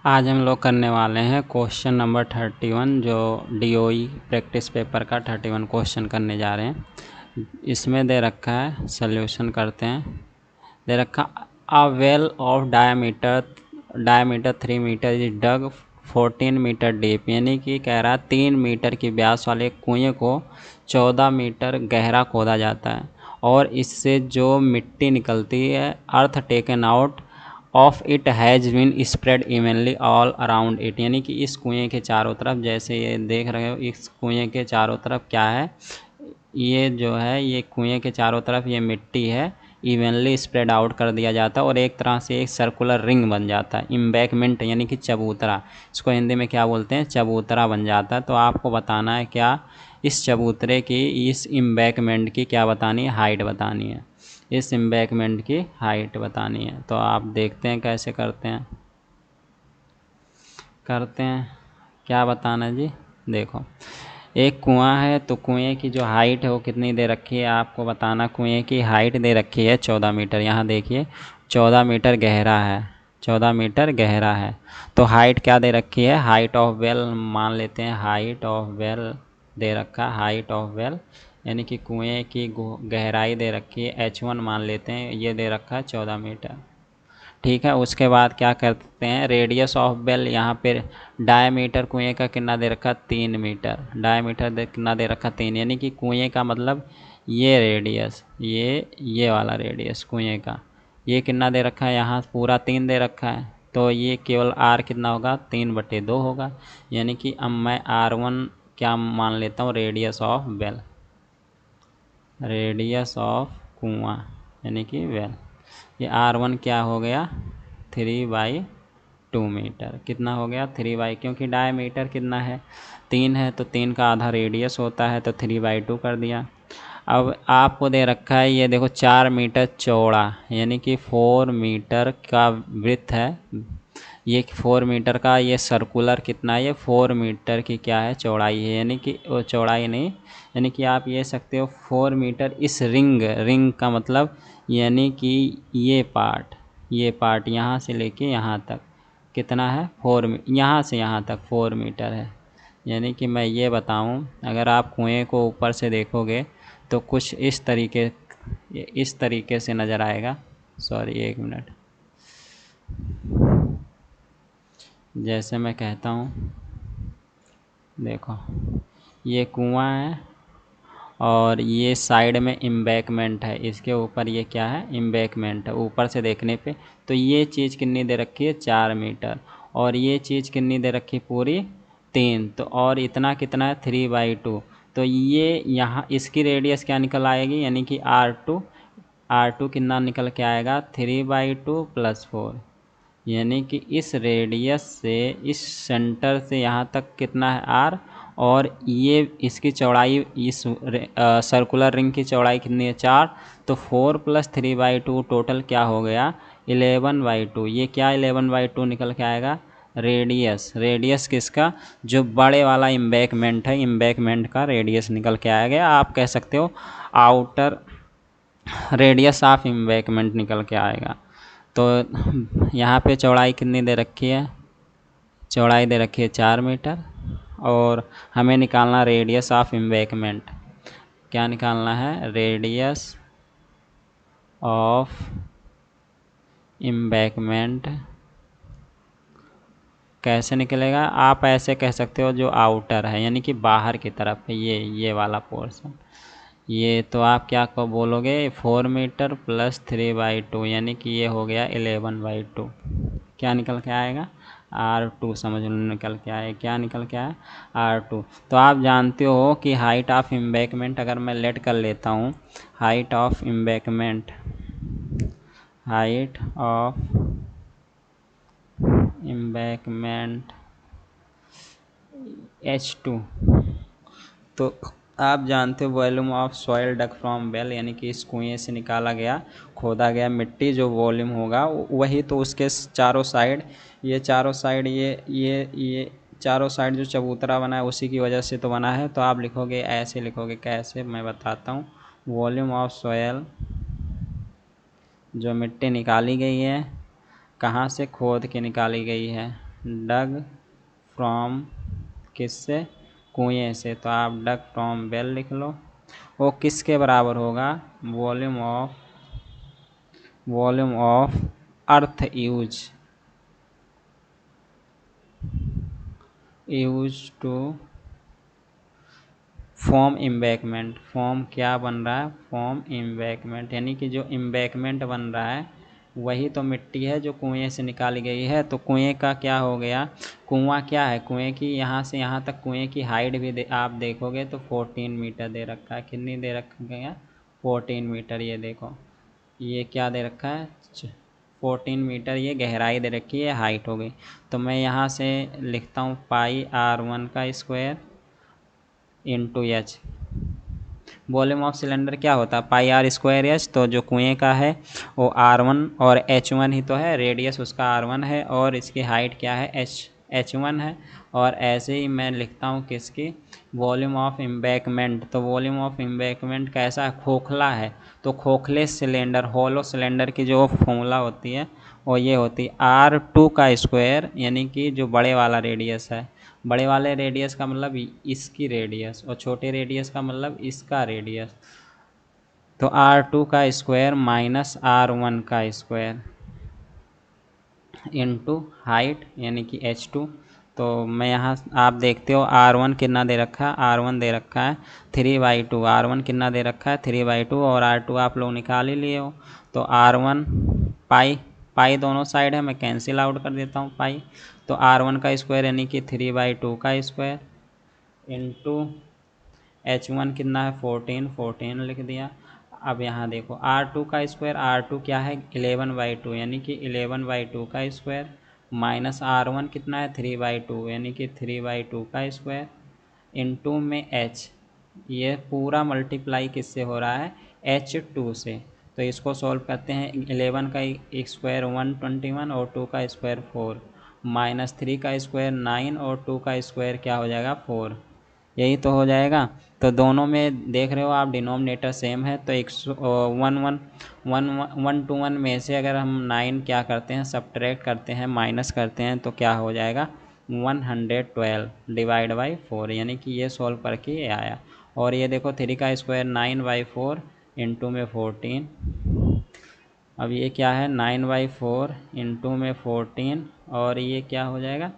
आज हम लोग करने वाले हैं क्वेश्चन नंबर 31 जो DOE प्रैक्टिस पेपर का 31 क्वेश्चन करने जा रहे हैं। इसमें दे रखा है, सॉल्यूशन करते हैं। दे रखा a well of diameter 3 metre is dug 14 metre deep, यानी कि कह रहा है 3 मीटर की व्यास वाले कुएं को 14 मीटर गहरा खोदा जाता है और इससे जो मिट्टी निकलती है earth taken out of it has been spread evenly all around it, यानी कि इस कुएं के चारों तरफ, जैसे ये देख रहे हो इस कुएं के चारों तरफ क्या है, ये जो है ये कुएं के चारों तरफ ये मिट्टी है इवनली स्प्रेड आउट कर दिया जाता है और एक तरह से एक सर्कुलर रिंग बन जाता है। इम्बैकमेंट यानी कि चबूतरा, इसको हिंदी में क्या बोलते हैं, चबूतरा बन जाता है। तो आपको बताना है क्या, इस चबूतरे की, इस इम्बैकमेंट की क्या बतानी है, हाइट बतानी है। इस एम्बैकमेंट की हाइट बतानी है। तो आप देखते हैं कैसे करते हैं क्या बताना है जी। देखो, एक कुआं है तो कुएं की जो हाइट है वो कितनी दे रखी है, आपको बताना। कुएं की हाइट दे रखी है 14 मीटर। यहाँ देखिए 14 मीटर गहरा है, 14 मीटर गहरा है। तो हाइट क्या दे रखी है, हाइट ऑफ वेल मान लेते हैं। हाइट ऑफ वेल दे रखा, हाइट ऑफ वेल यानी कि कुएं की गहराई दे रखी है H1 मान लेते हैं, ये दे रखा है 14 मीटर। ठीक है, उसके बाद क्या करते हैं, रेडियस ऑफ बेल, यहाँ पे डायमीटर कुएं का कितना दे रखा, 3 मीटर। डायमीटर कितना दे रखा, 3, यानी कि कुएं का मतलब ये रेडियस, ये वाला रेडियस कुएं का, ये कितना दे रखा है, यहाँ पूरा 3 दे रखा है। तो ये केवल R कितना होगा, 3/2 होगा। यानी कि अब मैं R1 क्या मान लेता हूँ, radius of well, radius of कुआं यानी कि वेल। ये R1 क्या हो गया, 3/2 मीटर। कितना हो गया, 3 क्योंकि डायमीटर कितना है, 3 है, तो 3 का आधा रेडियस होता है, तो 3/2 कर दिया। अब आपको दे रखा है ये देखो 4 मीटर चौड़ा, यानी कि 4 मीटर का विड्थ है। ये 4 मीटर का ये सर्कुलर कितना है, ये 4 मीटर की क्या है, चौड़ाई है। यानी कि वो चौड़ाई नहीं, यानी कि आप ये सकते हो 4 मीटर इस रिंग का मतलब, यानी कि ये पार्ट यहाँ से लेके यहाँ तक कितना है, 4, यहाँ से यहाँ तक 4 मीटर है। यानी कि मैं ये बताऊं, अगर आप कुएं को ऊपर से देखोगे तो कुछ इस तरीके से नज़र आएगा। Sorry, 1 minute. जैसे मैं कहता हूँ, देखो ये कुआं है और ये साइड में एम्बैकमेंट है, इसके ऊपर ये क्या है, एम्बैकमेंट है ऊपर से देखने पे। तो ये चीज़ कितनी दे रखी है, 4 मीटर, और ये चीज़ कितनी दे रखी, पूरी 3। तो और इतना कितना है, 3/2। तो ये यहाँ इसकी रेडियस क्या निकल आएगी, यानी कि R2 कितना निकल के आएगा, 3/2 + 4, यानी कि इस रेडियस से, इस सेंटर से यहाँ तक कितना है, R, और ये इसकी चौड़ाई, इस सर्कुलर रिंग की चौड़ाई कितनी है, 4। तो 4 + 3/2 टोटल क्या हो गया, 11/2। ये क्या 11/2 निकल के आएगा, रेडियस किसका, जो बड़े वाला एम्बैकमेंट है, एम्बैकमेंट का रेडियस निकल के आएगा। आप कह सकते हो आउटर रेडियस ऑफ एम्बैकमेंट निकल के आएगा। तो यहाँ पे चौड़ाई कितनी दे रखी है, चौड़ाई दे रखी है 4 मीटर, और हमें निकालना रेडियस ऑफ एम्बैकमेंट। क्या निकालना है, रेडियस ऑफ एम्बैकमेंट। कैसे निकलेगा, आप ऐसे कह सकते हो, जो आउटर है यानी कि बाहर की तरफ है, ये वाला पोर्शन, ये तो आप क्या को बोलोगे, 4 मीटर + 3/2, यानी कि ये हो गया 11/2। क्या निकल के आएगा, R2, समझ लो निकल के आए, क्या निकल के आया, R2। तो आप जानते हो कि हाइट ऑफ एम्बैकमेंट, अगर मैं लेट कर लेता हूँ, height of embankment, height of embankment H2, तो आप जानते हो volume of soil duck from well, यानी कि इस कुएं से निकाला गया, खोदा गया मिट्टी, जो वॉल्यूम होगा वही, तो उसके चारों साइड, ये चारों साइड, ये चारों साइड जो चबूतरा बना है उसी की वजह से तो बना है। तो आप लिखोगे, ऐसे लिखोगे, कैसे, मैं बताता हूँ। वॉल्यूम ऑफ सॉइल, जो मिट्टी निकाली गई है, कहाँ से खोद के निकाली गई है, डग फ्रॉम किससे, कुएं से, तो आप डग फ्रॉम वेल लिख लो। वो किसके बराबर होगा, volume of earth use to form embankment. Form क्या बन रहा है, फॉर्म एम्बैकमेंट, यानी कि जो एम्बैकमेंट बन रहा है वही तो मिट्टी है जो कुएं से निकाली गई है। तो कुएं का क्या हो गया, कुआं क्या है, कुएं की यहाँ से यहाँ तक कुएं की हाइट भी आप देखोगे तो 14 मीटर दे रखा है। कितनी दे रखा गया, 14 मीटर। ये देखो ये क्या दे रखा है, 14 मीटर ये गहराई दे रखी है, हाइट हो गई। तो मैं यहाँ से लिखता हूँ पाई R1 का square into H. Volume of cylinder क्या होता है, पाई आर स्क्वायर एच। तो जो कुएं का है वो R1 और H1 ही तो है, रेडियस उसका R1 है और इसकी हाइट क्या है, H1 है। और ऐसे ही मैं लिखता हूँ किसकी, वॉल्यूम ऑफ एम्बैकमेंट। तो वॉल्यूम ऑफ एम्बैकमेंट कैसा है, खोखला है। तो खोखले सिलेंडर, हॉलो सिलेंडर की जो फॉर्मूला होती है वो ये होती है R2 का स्क्वायर, यानी कि जो बड़े वाला रेडियस है, बड़े वाले रेडियस का मतलब इसकी रेडियस, और छोटे रेडियस का मतलब इसका रेडियस। तो R2 का स्क्वायर माइनस R1 का स्क्वायर इनटू हाइट यानी कि H2। तो मैं यहाँ आप देखते हो R1 कितना दे रखा है, R1 दे रखा है 3/2। R1 कितना दे रखा है 3/2 और R2 आप लोग निकाल ही लिए हो। तो R1 पाई, पाई दोनों साइड है, मैं कैंसिल आउट कर देता हूँ पाई। तो R1 का स्क्वायर यानी कि 3/2 का स्क्वायर इंटू H1 कितना है 14 लिख दिया। अब यहाँ देखो R2 का स्क्वायर, R2 क्या है 11/2 यानी कि 11/2 का स्क्वायर माइनस R1 कितना है 3/2 यानी कि 3/2 का स्क्वायर इनटू में H। ये पूरा मल्टीप्लाई किससे हो रहा है, H2 से। तो इसको सॉल्व करते हैं, 11 का स्क्वायर 121 और 2 का स्क्वायर 4, माइनस 3 का स्क्वायर 9 और 2 का स्क्वायर क्या हो जाएगा 4, यही तो हो जाएगा। तो दोनों में देख रहे हो आप डिनोमिनेटर सेम है। तो एक वन वन वन 1 to 1 में से अगर हम 9 क्या करते हैं, सब्ट्रैक्ट करते हैं, माइनस करते हैं, तो क्या हो जाएगा 112 डिवाइड बाई 4, यानी कि ये सॉल्व करके ये आया। और ये देखो 3 का स्क्वायर 9/4 इंटू में 14। अब ये क्या है 9/4 इंटू में 14 और ये क्या हो जाएगा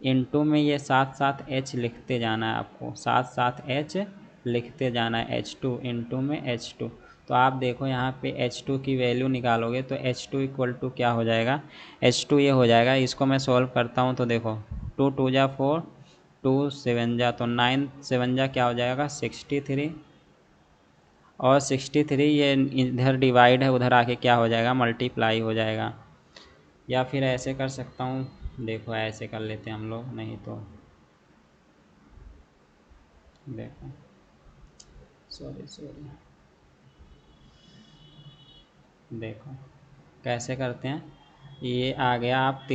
इंटू में ये साथ साथ H लिखते जाना है आपको, साथ साथ H लिखते जाना है, H2 इंटू में H2। तो आप देखो यहाँ पे H2 की वैल्यू निकालोगे तो H2 इक्वल टू क्या हो जाएगा, H2 ये हो जाएगा। इसको मैं सॉल्व करता हूँ तो देखो 2 2 जा 4, 2 7 जा, तो 9 7 जा क्या हो जाएगा 63, और 63 ये इधर डिवाइड है, उधर आके क्या हो जाएगा मल्टीप्लाई हो जाएगा। या फिर ऐसे कर सकता हूँ, देखो ऐसे कर लेते हैं हम लोग, नहीं तो देखो सॉरी देखो कैसे करते हैं। ये आ गया आप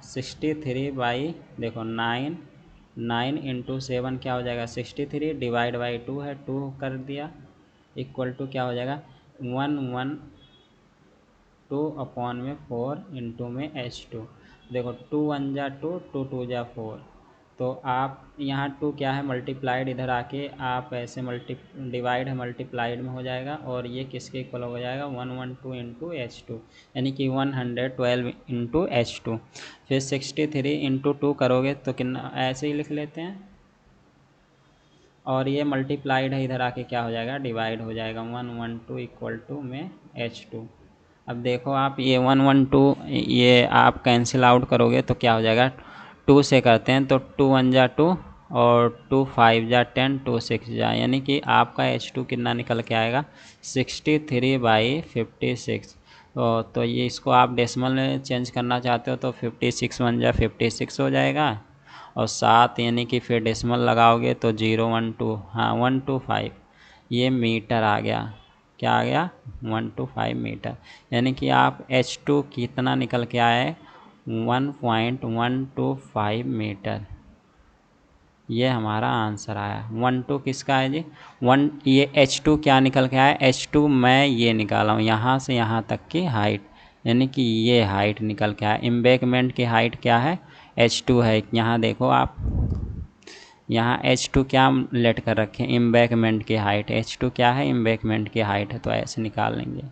63 बाई देखो 9 इंटू 7 क्या हो जाएगा 63 डिवाइड बाई 2 है, 2 कर दिया इक्वल टू क्या हो जाएगा 112 में 4 इंटू में H2। देखो 2 1 जा 2, 2 2 जा 4। तो आप यहाँ 2 क्या है मल्टीप्लाइड, इधर आके आप ऐसे डिवाइड है मल्टीप्लाइड में हो जाएगा, और ये किसके इक्वल हो जाएगा 112 इंटू H2, यानी कि 112 इंटू H2। फिर 63 इंटू 2 करोगे तो कितना, ऐसे ही लिख लेते हैं, और ये मल्टीप्लाइड है, इधर आके क्या हो जाएगा डिवाइड हो जाएगा 112 इक्वल टू में H2। अब देखो आप ये 112 ये आप कैंसिल आउट करोगे तो क्या हो जाएगा, 2 से करते हैं तो 2 1 जा 2 और 2 5 जा 10, 2 6 जा, यानी कि आपका H2 कितना निकल के आएगा 63/56। तो ये इसको आप डेसिमल में चेंज करना चाहते हो तो 56 1 जा 56 हो जाएगा, और 7 यानी कि फिर डेसिमल लगाओगे तो 012, हाँ 125 ये मीटर आ गया। क्या आ गया 125 मीटर, यानी कि आप H2 कितना निकल के आए 1.125 मीटर। ये हमारा आंसर आया। 12 किसका है जी 1, ये H2 क्या निकल के आया, H2 मैं ये निकाला हूँ यहाँ से यहाँ तक की हाइट, यानी कि ये हाइट निकल के आया। एम्बैकमेंट की हाइट क्या है H2 है यहाँ देखो आप, यहाँ H2 क्या लेट कर रखे हैं, एम्बैकमेंट की हाइट। H2 क्या है, एम्बैकमेंट की हाइट है, तो ऐसे निकाल लेंगे।